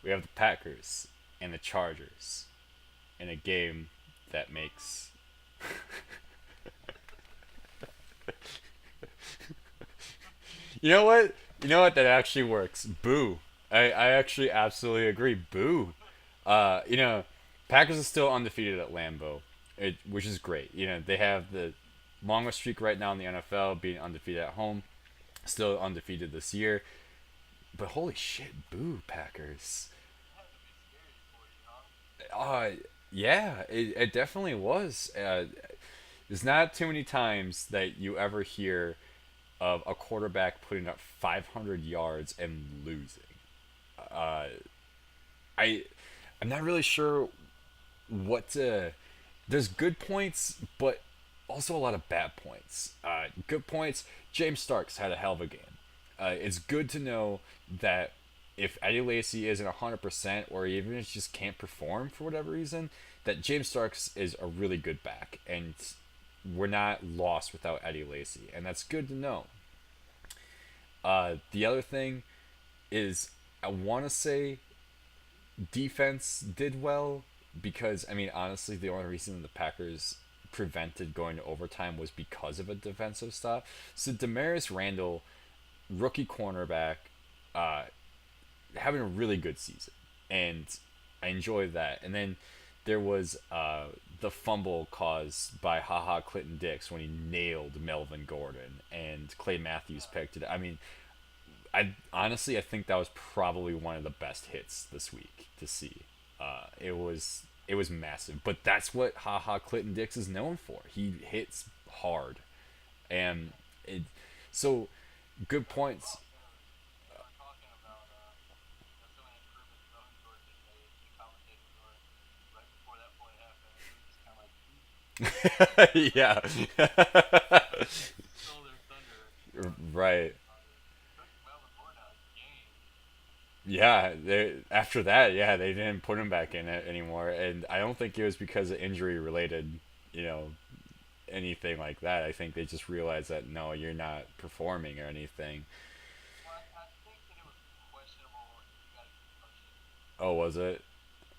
we have the Packers and the Chargers in a game that makes. You know what? You know what? That actually works. Boo. I actually absolutely agree. Boo. You know, Packers are still undefeated at Lambeau, which is great. You know, they have the longest streak right now in the NFL, being undefeated at home. Still undefeated this year. But holy shit, boo, Packers. Uh, yeah, it definitely was. There's not too many times that you ever hear of a quarterback putting up 500 yards and losing. Uh, I I'm not really sure what to. There's good points, but also a lot of bad points. Good points. James Starks had a hell of a game. It's good to know that if Eddie Lacy isn't 100% or even if just can't perform for whatever reason, that James Starks is a really good back, and we're not lost without Eddie Lacy, and that's good to know. The other thing is, I want to say defense did well because I mean honestly the only reason the Packers prevented going to overtime was because of a defensive stop. So Damaris Randall, rookie cornerback, uh, having a really good season, and I enjoyed that. And then there was the fumble caused by Haha Clinton Dix when he nailed Melvin Gordon, and Clay Matthews picked it. I mean, I think that was probably one of the best hits this week to see. It was massive, but that's what Haha Clinton Dix is known for. He hits hard, and it so good points. Yeah. Right. Yeah, after that, yeah, they didn't put him back in it anymore, and I don't think it was because of injury related, you know, anything like that. I think they just realized that no, you're not performing or anything. Oh, was it?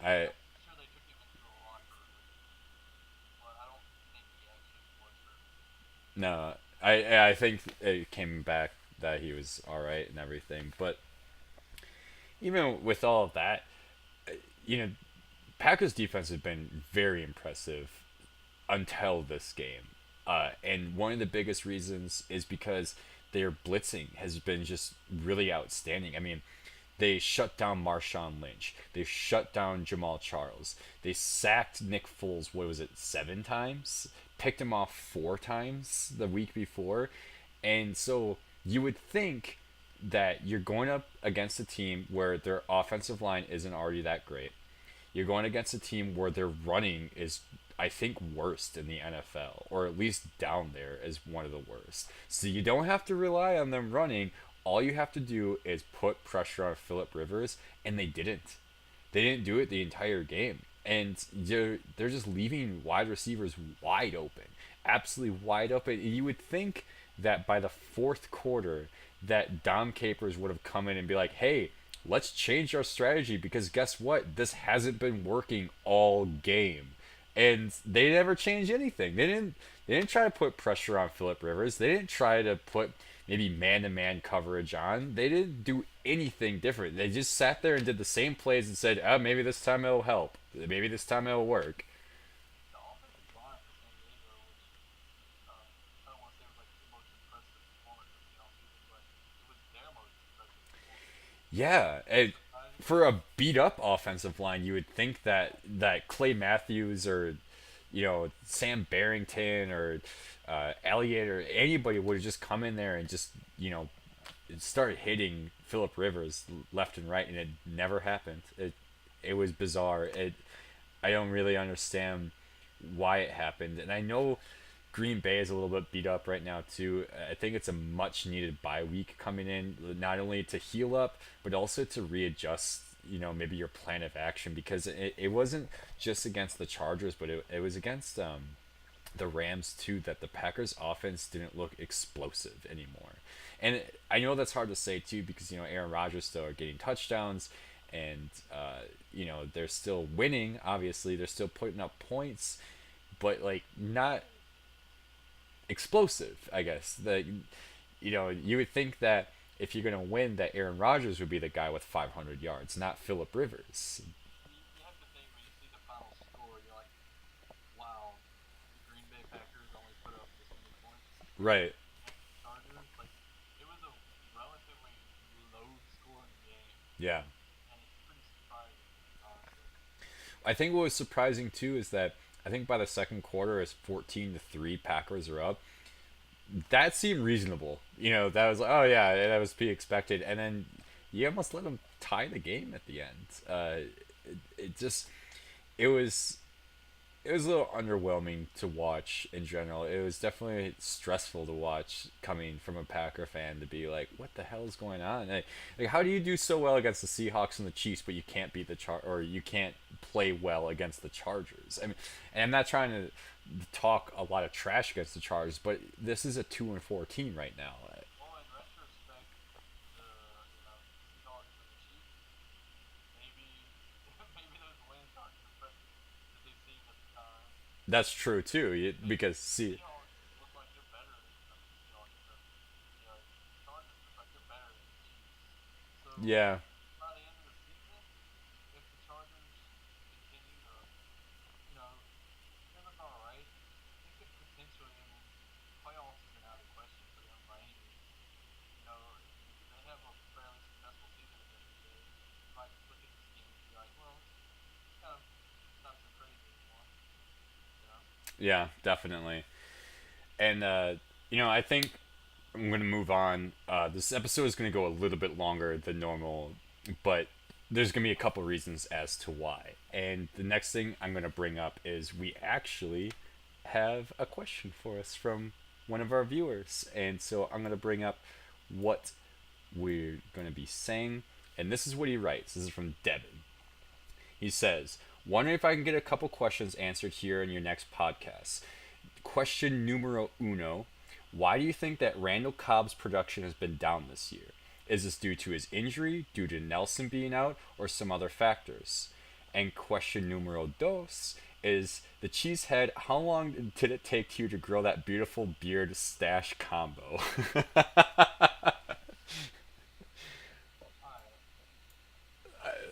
I no, I think it came back that he was all right and everything, but even with all of that, you know, Packers defense has been very impressive until this game. And one of the biggest reasons is because their blitzing has been just really outstanding. I mean, they shut down Marshawn Lynch. They shut down Jamal Charles. They sacked Nick Foles, what was it, 7 times? Picked him off 4 times the week before. And so you would think that you're going up against a team where their offensive line isn't already that great. You're going against a team where their running is, I think, worst in the NFL, or at least down there as one of the worst. So you don't have to rely on them running. All you have to do is put pressure on Philip Rivers, and they didn't. They didn't do it the entire game. And they're just leaving wide receivers wide open, absolutely wide open. You would think that by the fourth quarter, that Dom Capers would have come in and be like, "Hey, let's change our strategy because guess what? This hasn't been working all game." And they never changed anything. They didn't try to put pressure on Philip Rivers. They didn't try to put maybe man-to-man coverage on. They didn't do anything different. They just sat there and did the same plays and said, "Oh, maybe this time it'll help. Maybe this time it'll work." Yeah, for a beat up offensive line, you would think that Clay Matthews or Sam Barrington or Elliott or anybody would have just come in there and just start hitting Philip Rivers left and right, and it never happened. It was bizarre. I don't really understand why it happened, and I know Green Bay is a little bit beat up right now too. I think it's a much needed bye week coming in, not only to heal up but also to readjust. Maybe your plan of action because it wasn't just against the Chargers, but it was against the Rams too that the Packers offense didn't look explosive anymore. And I know that's hard to say too because Aaron Rodgers still are getting touchdowns and they're still winning. Obviously, they're still putting up points, but like not explosive. I guess you would think that if you're gonna win, that Aaron Rodgers would be the guy with 500 yards, not Philip Rivers. You have to think when you see the final score, you're like, wow, the Green Bay Packers only put up this many points Right. against the Chargers. Like, it was a relatively low scoring game, Yeah. and it's pretty surprising, honestly. I think what was surprising too is that I think by the second quarter, as 14-3 Packers are up, that seemed reasonable. That was like, oh yeah, that was to be expected. And then you almost let them tie the game at the end. It just it was it was a little underwhelming to watch in general. It was definitely stressful to watch coming from a Packer fan to be like, what the hell is going on? Like how do you do so well against the Seahawks and the Chiefs, but you can't beat or you can't play well against the Chargers? I mean, and I'm not trying to talk a lot of trash against the Chargers, but this is a 2-4 team right now. Well, in retrospect, the the Seahawks and the Chiefs, maybe maybe those wins aren't as impressive as they seemed at the time. That's true too, because The see, Seahawks look like they're better. I mean, the Seahawks, the Chargers look like they're better than the Chiefs. So yeah, by the end of the season, if the Chargers continue to, they look all right, they could potentially. I mean, playoffs isn't out of the question for them by any means. If they have a fairly successful season at the end of the day, you might look at this game and be like, well, it's kind of not so crazy anymore. You know? yeah, definitely. And I think I'm gonna move on. This episode is gonna go a little bit longer than normal, but there's gonna be a couple reasons as to why. And the next thing I'm gonna bring up is we actually have a question for us from one of our viewers, and so I'm gonna bring up what we're gonna be saying. And this is what he writes. This is from Devin. He says, "Wondering if I can get a couple questions answered here in your next podcast. Question numero uno: Why do you think that Randall Cobb's production has been down this year? Is this due to his injury, due to Nelson being out, or some other factors? And question numero dos is the Cheesehead. How long did it take you to grow that beautiful beard stash combo?"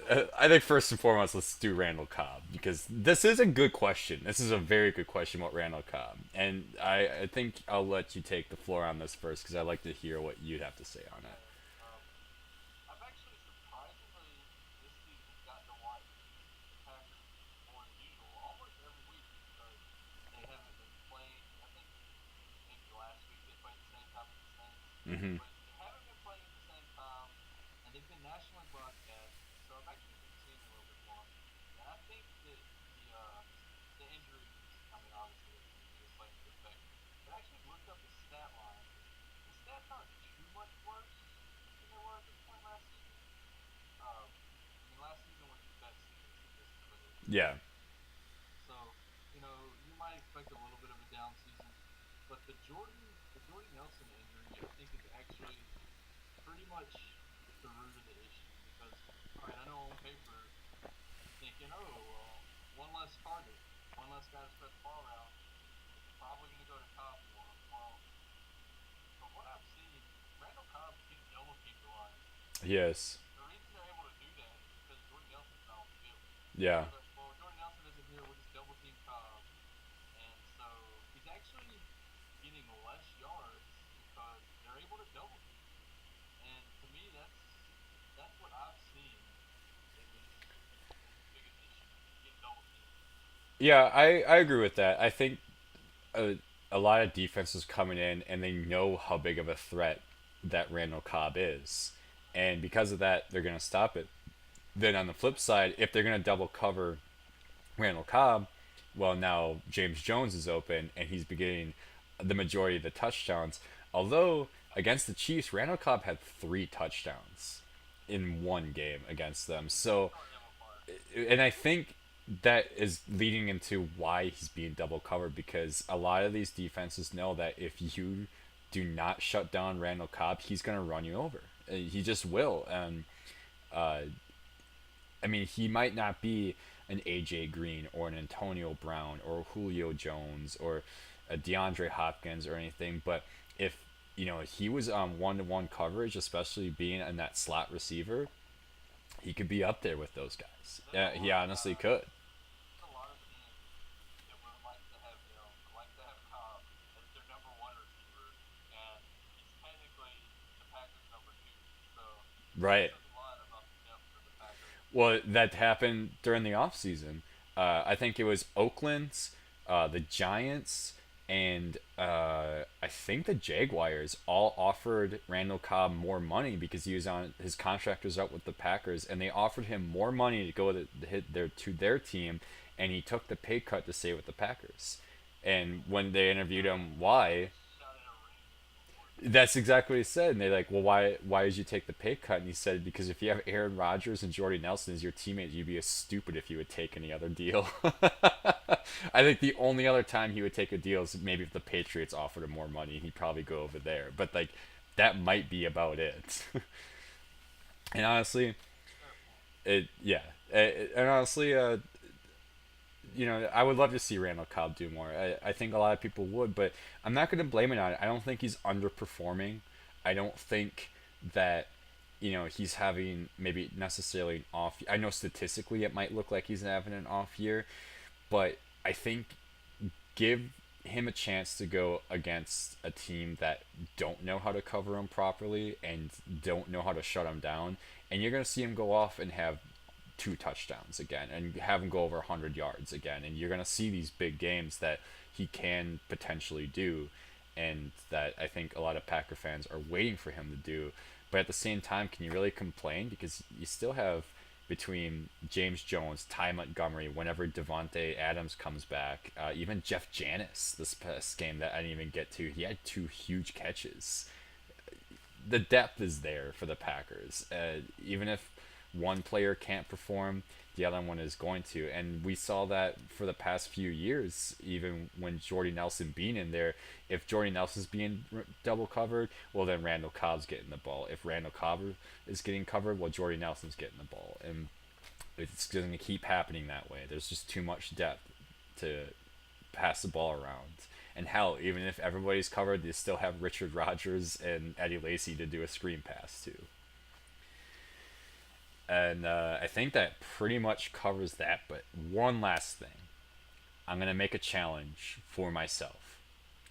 All right. I think first and foremost, let's do Randall Cobb because this is a good question. This is a very good question about Randall Cobb, and I think I'll let you take the floor on this first because I'd like to hear what you'd have to say on it. Okay. I've actually surprisingly this season gotten to watch the Packers more than usual, almost every week because they haven't been playing. I think maybe last week they played the same time as the Saints, Hmm. but they haven't been playing at the same time, and they've been nationally broadcast. So I've actually been seeing a little bit more, and I think that the injuries. I mean, obviously there's going to be a slight effect, but I actually looked up his stat line. His stats aren't too much worse than they were at this point last season. I mean, last season was his best season statistically that he's Yeah. had. So, you might expect a little bit of a down season, but the Jordy Nelson injury, I think, is actually pretty much the root of the issue because, all right, I know on paper you're thinking, oh, well, one less target, one less guy to spread the ball around. It's probably going to go to Cobb more. Well, from what I've seen, Randall Cobb can double team the line. Yes. The reason they're able to do that is because Jordy Nelson's not on the field. Yeah. So they're like, well, Jordy Nelson isn't here. We'll just double team Cobb, and so he's actually getting less yards because they're able to double team him. And to me, that's what I've seen at least as his biggest issue is getting double teamed. Yeah, I agree with that. I think a lot of defenses coming in and they know how big of a threat that Randall Cobb is, and because of that, they're gonna stop it. Then on the flip side, if they're gonna double cover Randall Cobb, well, now James Jones is open and he's beginning the majority of the touchdowns. Although against the Chiefs, Randall Cobb had 3 touchdowns in one game against them. They So, tore him apart. and I think that is leading into why he's being double covered because a lot of these defenses know that if you do not shut down Randall Cobb, he's going to run you over. He just will. And I mean, he might not be an AJ Green or an Antonio Brown or Julio Jones or a DeAndre Hopkins or anything, but if he was on one-to-one coverage, especially being in that slot receiver, he could be up there with those guys. There's a Yeah, he lot of honestly could. there's a lot of teams that would like to have him, like to have Cobb as their number one receiver, and he's technically the Packers' number two. So that Right. says a lot about the depth of the Packers. Well, that happened during the offseason. I think it was Oakland's, the Giants, and I think the Jaguars all offered Randall Cobb more money because he was on his contract was up with the Packers, and they offered him more money to go to their team, and he took the pay cut to stay with the Packers. And when they interviewed him, why? Shot at a ring before the That's exactly what he said. And they're like, well, why did you take the pay cut? And he said, because if you have Aaron Rodgers and Jordy Nelson as your teammates, you'd be a stupid if you would take any other deal. I think the only other time he would take a deal is maybe if the Patriots offered him more money, he'd probably go over there. But like, that might be about it. And honestly, fair point. and honestly, I would love to see Randall Cobb do more. I think a lot of people would, but I'm not going to blame it on it. I don't think he's underperforming. I don't think that, he's having maybe necessarily an off. I know statistically it might look like he's having an off year, but I think give him a chance to go against a team that don't know how to cover him properly and don't know how to shut him down, and you're going to see him go off and have two touchdowns again and have him go over 100 yards again, and you're going to see these big games that he can potentially do, and that I think a lot of Packer fans are waiting for him to do. But at the same time, can you really complain? Because you still have between James Jones, Ty Montgomery, whenever Devontae Adams comes back, even Jeff Janis this past game that I didn't even get to, he had two huge catches. The depth is there for the Packers. Even if one player can't perform, the other one is going to. And we saw that for the past few years, even when Jordy Nelson being in there. If Jordy Nelson's being double covered, well, then Randall Cobb's getting the ball. If Randall Cobb is getting covered, well, Jordy Nelson's getting the ball. And it's going to keep happening that way. There's just too much depth to pass the ball around. And hell, even if everybody's covered, they still have Richard Rodgers and Eddie Lacy to do a screen pass too. And I think that pretty much covers that. But one last thing. I'm going to make a challenge for myself.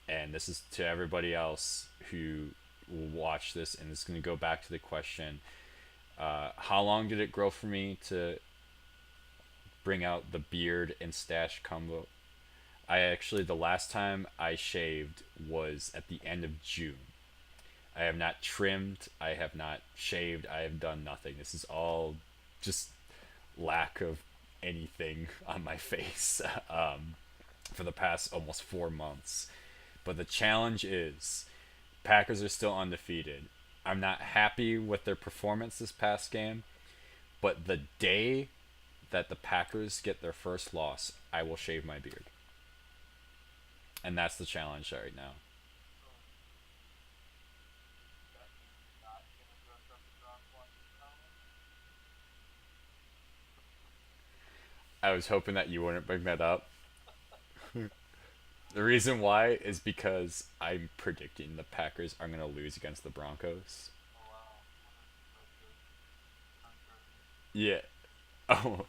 And this is to everybody else who will watch this. And it's going to go back to the question, how long did it grow for me to bring out the beard and stash combo? I actually, the last time I shaved was at the end of June. I have not trimmed. I have not shaved. I have done nothing. This is all just lack of anything on my face for the past almost 4 months. But the challenge is Packers are still undefeated. I'm not happy with their performance this past game, but the day that the Packers get their first loss, I will shave my beard. And that's the challenge right now. So that means you're not gonna dress up as Ron Swanson for Halloween. I was hoping that you wouldn't bring that up. The reason why is because I'm predicting the Packers are going to lose against the Broncos. Oh wow, what a turn curtain. Yeah. Oh.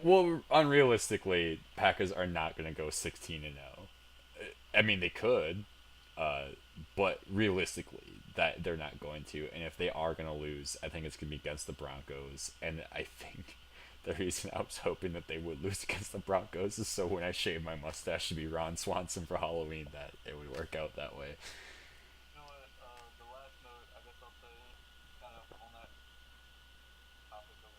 Well, unrealistically, Packers are not going to go 16-0. I mean, they could, uh, but realistically, that they're not going to. And if they are going to lose, I think it's going to be against the Broncos. And I think the reason I was hoping that they would lose against the Broncos is so when I shave my mustache to be Ron Swanson for Halloween, that it would work out that way. You know what? The last note I guess I'll say, kind of on that topic of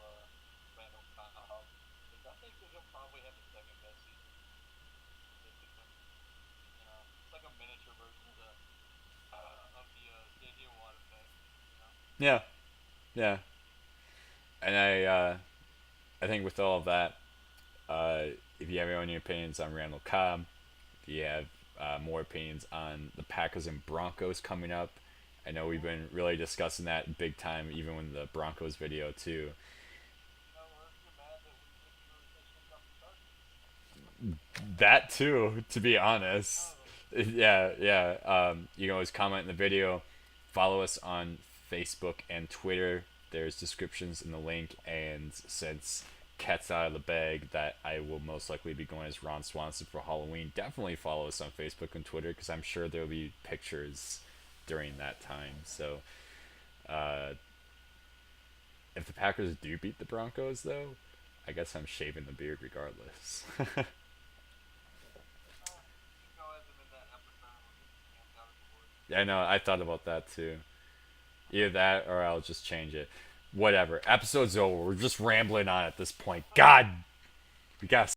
Randall Cobb, is I think that he'll probably have the second best season statistically. You know, it's like a miniature version of the J.J. Watt effect. You know, Yeah, yeah. And I think with all of that, if you have your own opinions on Randall Cobb, if you have more opinions on the Packers and Broncos coming up, I know we've been really discussing that big time, even with the Broncos video too. you know That too, to be honest. Oh, Yeah, yeah. You can always comment in the video. Follow us on Facebook and Twitter. There's descriptions in the link. And since cat's out of the bag that I will most likely be going as Ron Swanson for Halloween, definitely follow us on Facebook and Twitter because I'm sure there'll be pictures during that time. So if the Packers do beat the Broncos, though, I guess I'm shaving the beard regardless. you can go as him in that episode and we'll get the camp out of the woods. I know, I thought about that too. Either that or I'll just change it. Whatever. Episode's over. We're just rambling on at this point. God, we gotta